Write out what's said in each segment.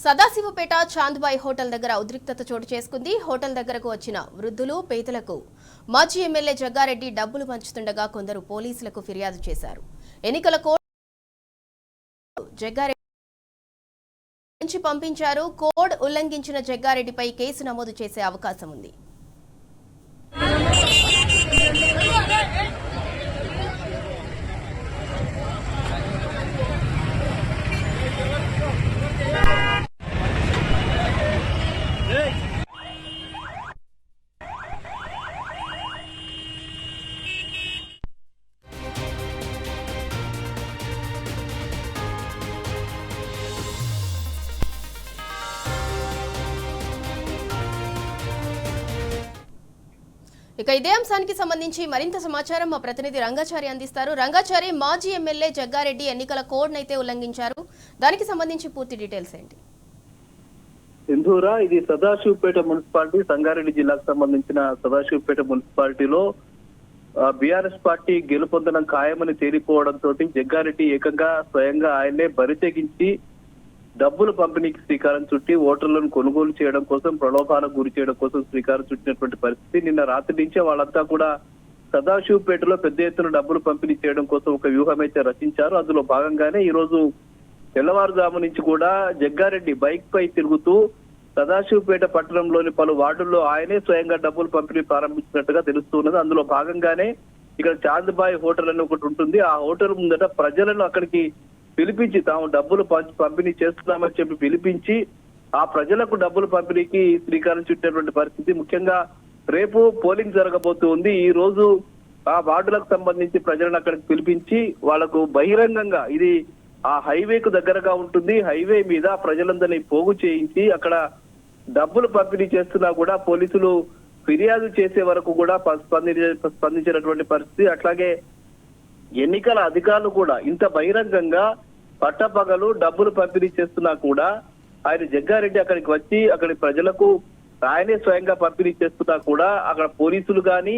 Sadasivpet చాంద్బాయ్ hotel దగ్గర ఉద్రిక్తత చోటు చేసుకుంది. హోటల్ దగ్గరకు వచ్చిన వృద్ధులు పేదలకు మాజీ ఎమ్మెల్యే జగ్గారెడ్డి డబ్బులు పంచుతుండగా కొందరు పోలీసులకు ఫిర్యాదు చేశారు. ఎన్నికల కోడ్ జగ్గారెడ్డి నుంచి పంపించారు. కోడ్ ఉల్లంఘించిన జగ్గారెడ్డిపై కేసు నమోదు చేసే అవకాశం ఉంది. ఇక ఇదే అంశానికి సంబంధించి మరింత సమాచారం మా ప్రతినిధి రంగాచారి అందిస్తారు. రంగాచారి, మాజీ ఎమ్మెల్యే జగ్గారెడ్డి ఎన్నికల కోడ్ నైతే ఉల్లంఘించారు. దానికి సంబంధించి పూర్తి డీటెయిల్స్ ఏంటి? సింధూరా, ఇది సదాశివపేట మున్సిపాలిటీ, సంగారెడ్డి జిల్లాకు సంబంధించిన సదాశివపేట మున్సిపాలిటీలో బీఆర్ఎస్ పార్టీ గెలుపొందడం ఖాయమని తేలిపోవడంతో జగ్గారెడ్డి ఏకంగా స్వయంగా ఆయన్నే బరితెగించి డబ్బులు పంపిణీకి శ్రీకారం చుట్టి ఓటర్లను కొనుగోలు చేయడం కోసం, ప్రలోభాలకు గురి చేయడం కోసం శ్రీకారం చుట్టినటువంటి పరిస్థితి. నిన్న రాత్రి నుంచే వాళ్ళంతా కూడా సదాశివపేటలో పెద్ద ఎత్తున డబ్బులు పంపిణీ చేయడం కోసం ఒక వ్యూహం అయితే రచించారు. అందులో భాగంగానే ఈ రోజు తెల్లవారుజాము నుంచి కూడా జగ్గారెడ్డి బైక్ పై తిరుగుతూ సదాశివపేట పట్టణంలోని పలు వార్డుల్లో ఆయనే స్వయంగా డబ్బులు పంపిణీ ప్రారంభించినట్టుగా తెలుస్తున్నది. అందులో భాగంగానే ఇక్కడ చాంద్బాయ్ హోటల్ అని ఒకటి ఉంటుంది. ఆ హోటల్ ముందట ప్రజలను అక్కడికి పిలిపించి తాము డబ్బులు పంపిణీ చేస్తున్నామని చెప్పి పిలిపించి ఆ ప్రజలకు డబ్బులు పంపిణీకి శ్రీకారం చుట్టినటువంటి పరిస్థితి. ముఖ్యంగా రేపు పోలింగ్ జరగబోతుంది. ఈ రోజు ఆ వార్డులకు సంబంధించి ప్రజలను అక్కడికి పిలిపించి వాళ్లకు బహిరంగంగా, ఇది ఆ హైవేకు దగ్గరగా ఉంటుంది, హైవే మీద ప్రజలందరినీ పోగు చేయించి అక్కడ డబ్బులు పంపిణీ చేస్తున్నా కూడా పోలీసులు ఫిర్యాదు చేసే వరకు కూడా స్పందించినటువంటి పరిస్థితి. అట్లాగే ఎన్నికల అధికారులు కూడా ఇంత బహిరంగంగా పట్టపగలు డబ్బులు పంపిణీ చేస్తున్నా కూడా ఆయన జగ్గారెడ్డి అక్కడికి వచ్చి అక్కడి ప్రజలకు ఆయనే స్వయంగా పంపిణీ చేస్తున్నా కూడా అక్కడ పోలీసులు గాని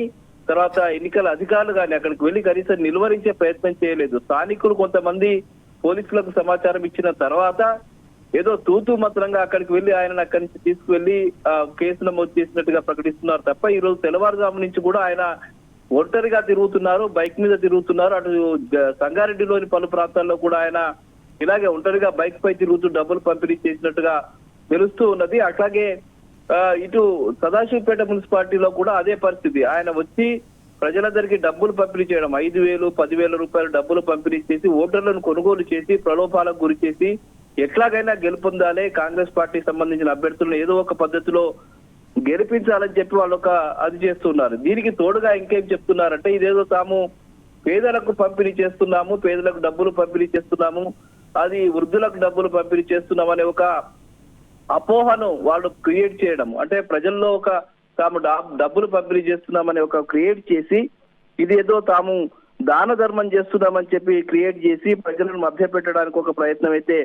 తర్వాత ఎన్నికల అధికారులు గాని అక్కడికి వెళ్లి కనీసం నిలువరించే ప్రయత్నం చేయలేదు. స్థానికులు కొంతమంది పోలీసులకు సమాచారం ఇచ్చిన తర్వాత ఏదో తూతూ మంత్రంగా అక్కడికి వెళ్లి ఆయన అక్కడి నుంచి తీసుకువెళ్లి కేసు నమోదు చేసినట్టుగా ప్రకటిస్తున్నారు తప్ప ఈ రోజు తెల్లవారుజాము నుంచి కూడా ఆయన ఒంటరిగా తిరుగుతున్నారు, బైక్ మీద తిరుగుతున్నారు. అటు సంగారెడ్డిలోని పలు ప్రాంతాల్లో కూడా ఆయన ఇలాగే ఒంటరిగా బైక్ పై తిరుగుతూ డబ్బులు పంపిణీ చేసినట్టుగా తెలుస్తూ ఉన్నది. అట్లాగే ఇటు సదాశివపేట మున్సిపాలిటీలో కూడా అదే పరిస్థితి. ఆయన వచ్చి ప్రజలందరికీ డబ్బులు పంపిణీ చేయడం, 5,000, 10,000 రూపాయలు డబ్బులు పంపిణీ చేసి ఓటర్లను కొనుగోలు చేసి ప్రలోభాలకు గురి చేసి ఎట్లాగైనా గెలుపొందాలి, కాంగ్రెస్ పార్టీకి సంబంధించిన అభ్యర్థులను ఏదో ఒక పద్ధతిలో గెలిపించాలని చెప్పి వాళ్ళు అది చేస్తున్నారు. దీనికి తోడుగా ఇంకేం చెప్తున్నారంటే ఇదేదో తాము పేదలకు పంపిణీ చేస్తున్నాము, పేదలకు డబ్బులు పంపిణీ చేస్తున్నాము, అది వృద్ధులకు డబ్బులు పంపిణీ చేస్తున్నాం అనే ఒక అపోహను వాళ్ళు క్రియేట్ చేయడం, అంటే ప్రజల్లో తాము డబ్బులు పంపిణీ చేస్తున్నామని ఒక క్రియేట్ చేసి ఇది ఏదో తాము దాన ధర్మం చేస్తున్నామని చెప్పి క్రియేట్ చేసి ప్రజలను మభ్యపెట్టడానికి ఒక ప్రయత్నం అయితే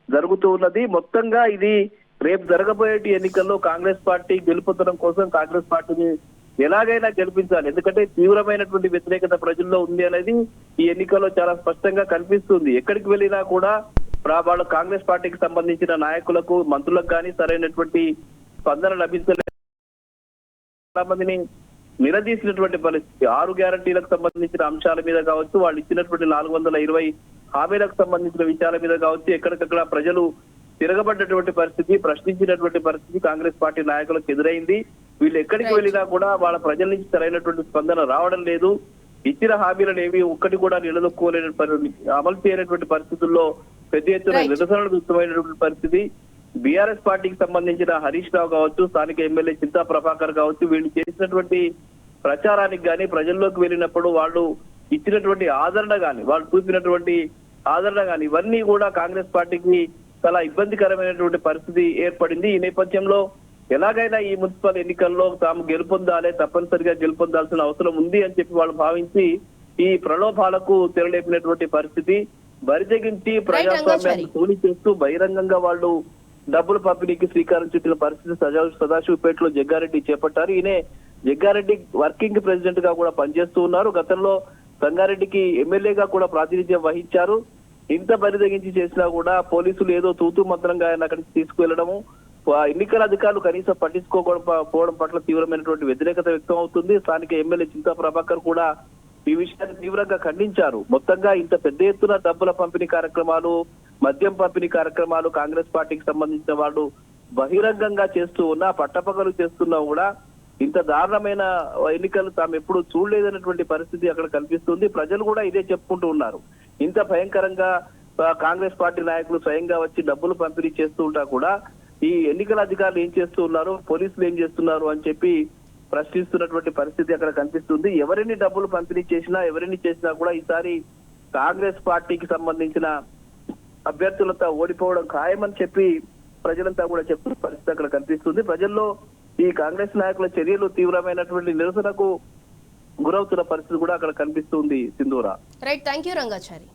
జరుగుతూ ఉన్నది. మొత్తంగా ఇది రేపు జరగబోయే ఎన్నికల్లో కాంగ్రెస్ పార్టీ గెలుపొందడం కోసం కాంగ్రెస్ పార్టీని ఎలాగైనా గెలిపించాలి. ఎందుకంటే తీవ్రమైనటువంటి వ్యతిరేకత ప్రజల్లో ఉంది అనేది ఈ ఎన్నికల్లో చాలా స్పష్టంగా కనిపిస్తుంది. ఎక్కడికి వెళ్ళినా కూడా వాళ్ళు కాంగ్రెస్ పార్టీకి సంబంధించిన నాయకులకు, మంత్రులకు కానీ సరైనటువంటి స్పందన లభించలేదు. చాలా మందిని నిలదీసినటువంటి పరిస్థితి. 6 గ్యారంటీలకు సంబంధించిన అంశాల మీద కావచ్చు, వాళ్ళు ఇచ్చినటువంటి 420 హామీలకు సంబంధించిన విషయాల మీద కావచ్చు, ఎక్కడికక్కడ ప్రజలు తిరగబడ్డటువంటి పరిస్థితి, ప్రశ్నించినటువంటి పరిస్థితి కాంగ్రెస్ పార్టీ నాయకులకు ఎదురైంది. వీళ్ళు ఎక్కడికి వెళ్ళినా కూడా వాళ్ళ ప్రజల నుంచి సరైనటువంటి స్పందన రావడం లేదు. ఇచ్చిన హామీలను ఏవి ఒక్కటి కూడా నిలదొక్కోలేని, అమలు చేయనటువంటి పరిస్థితుల్లో పెద్ద ఎత్తున నిరసనలు వ్యక్తమైనటువంటి పరిస్థితి. బీఆర్ఎస్ పార్టీకి సంబంధించిన హరీష్ రావు కావచ్చు, స్థానిక ఎమ్మెల్యే చింతా ప్రభాకర్ కావచ్చు, వీళ్ళు చేసినటువంటి ప్రచారానికి గాని, ప్రజల్లోకి వెళ్ళినప్పుడు వాళ్ళు ఇచ్చినటువంటి ఆదరణ గాని, వాళ్ళు చూపినటువంటి ఆదరణ గాని, ఇవన్నీ కూడా కాంగ్రెస్ పార్టీకి చాలా ఇబ్బందికరమైనటువంటి పరిస్థితి ఏర్పడింది. ఈ నేపథ్యంలో ఎలాగైనా ఈ మున్సిపల్ ఎన్నికల్లో తాము గెలుపొందాలి, తప్పనిసరిగా గెలుపొందాల్సిన అవసరం ఉంది అని చెప్పి వాళ్ళు భావించి ఈ ప్రలోభాలకు తెరలేపినటువంటి పరిస్థితి. బరితెగించి ప్రజాస్వామ్యాన్ని కూలి చేస్తూ బహిరంగంగా వాళ్ళు డబ్బులు పంపిణీకి శ్రీకారం చుట్టిన పరిస్థితి సదాశివపేటలో జగ్గారెడ్డి చేపట్టారు. ఈయనే జగ్గారెడ్డి వర్కింగ్ ప్రెసిడెంట్ గా కూడా పనిచేస్తూ ఉన్నారు. గతంలో సంగారెడ్డికి ఎమ్మెల్యేగా కూడా ప్రాతినిధ్యం వహించారు. ఇంత బరిదగించి చేసినా కూడా పోలీసులు ఏదో తూతూ మంత్రంగా ఆయన అక్కడికి తీసుకువెళ్లడము, ఎన్నికల అధికారులు కనీసం పట్టించుకోకపోవడం పట్ల తీవ్రమైనటువంటి వ్యతిరేకత వ్యక్తం అవుతుంది. స్థానిక ఎమ్మెల్యే చింతా ప్రభాకర్ కూడా ఈ విషయాన్ని తీవ్రంగా ఖండించారు. మొత్తంగా ఇంత పెద్ద ఎత్తున డబ్బుల పంపిణీ కార్యక్రమాలు, మద్యం పంపిణీ కార్యక్రమాలు కాంగ్రెస్ పార్టీకి సంబంధించిన వాళ్ళు బహిరంగంగా చేస్తూ ఉన్నా, పట్టపగలు చేస్తున్నా కూడా ఇంత దారుణమైన ఎన్నికలు తాము ఎప్పుడు చూడలేదన్నటువంటి పరిస్థితి అక్కడ కనిపిస్తుంది. ప్రజలు కూడా ఇదే చెప్పుకుంటూ ఉన్నారు. ఇంత భయంకరంగా కాంగ్రెస్ పార్టీ నాయకులు స్వయంగా వచ్చి డబ్బులు పంపిణీ చేస్తూ ఉంటా కూడా ఈ ఎన్నికల అధికారులు ఏం చేస్తూ ఉన్నారు, పోలీసులు ఏం చేస్తున్నారు అని చెప్పి ప్రశ్నిస్తున్నటువంటి పరిస్థితి అక్కడ కనిపిస్తుంది. ఎవరిని డబ్బులు పంపిణీ చేసినా, ఎవరిని చేసినా కూడా ఈసారి కాంగ్రెస్ పార్టీకి సంబంధించిన అభ్యర్థులతో ఓడిపోవడం ఖాయమని చెప్పి ప్రజలంతా కూడా చెప్తున్న పరిస్థితి అక్కడ కనిపిస్తుంది. ప్రజల్లో ఈ కాంగ్రెస్ నాయకుల చర్యలు తీవ్రమైనటువంటి నిరసనకు గురవుతున్న పరిస్థితి కూడా అక్కడ కనిపిస్తుంది. Sindhura. Right, thank you Rangachari.